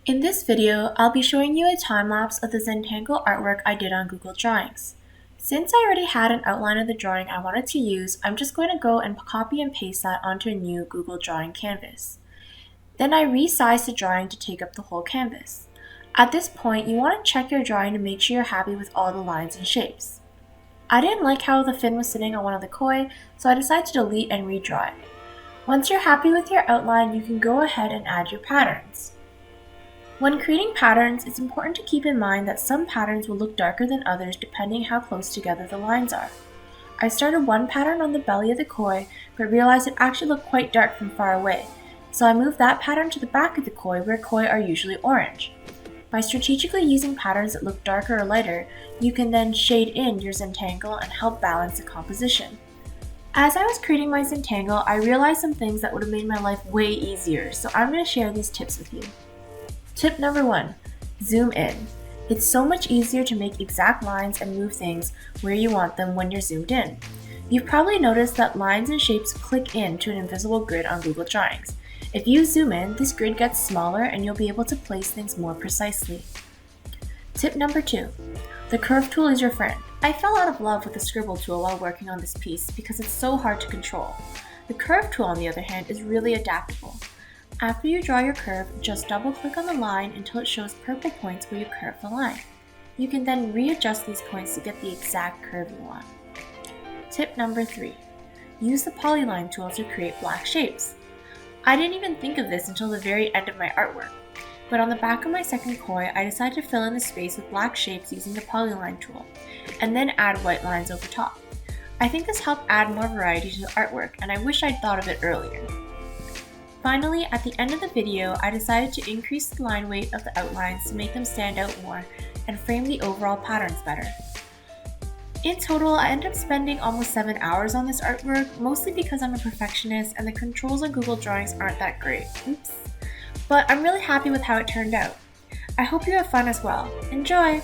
In this video, I'll be showing you a time-lapse of the Zentangle artwork I did on Google Drawings. Since I already had an outline of the drawing I wanted to use, I'm just going to go and copy and paste that onto a new Google Drawing canvas. Then I resized the drawing to take up the whole canvas. At this point, you want to check your drawing to make sure you're happy with all the lines and shapes. I didn't like how the fin was sitting on one of the koi, so I decided to delete and redraw it. Once you're happy with your outline, you can go ahead and add your patterns. When creating patterns, it's important to keep in mind that some patterns will look darker than others depending how close together the lines are. I started one pattern on the belly of the koi, but realized it actually looked quite dark from far away, so I moved that pattern to the back of the koi where koi are usually orange. By strategically using patterns that look darker or lighter, you can then shade in your Zentangle and help balance the composition. As I was creating my Zentangle, I realized some things that would have made my life way easier, so I'm going to share these tips with you. Tip number 1, zoom in. It's so much easier to make exact lines and move things where you want them when you're zoomed in. You've probably noticed that lines and shapes click into an invisible grid on Google Drawings. If you zoom in, this grid gets smaller and you'll be able to place things more precisely. Tip number 2, the curve tool is your friend. I fell out of love with the scribble tool while working on this piece because it's so hard to control. The curve tool, on the other hand, is really adaptable. After you draw your curve, just double-click on the line until it shows purple points where you curve the line. You can then readjust these points to get the exact curve you want. Tip number 3, use the polyline tool to create black shapes. I didn't even think of this until the very end of my artwork, but on the back of my second koi, I decided to fill in the space with black shapes using the polyline tool, and then add white lines over top. I think this helped add more variety to the artwork, and I wish I'd thought of it earlier. Finally, at the end of the video, I decided to increase the line weight of the outlines to make them stand out more and frame the overall patterns better. In total, I ended up spending almost 7 hours on this artwork, mostly because I'm a perfectionist and the controls on Google Drawings aren't that great. Oops. But I'm really happy with how it turned out. I hope you have fun as well. Enjoy!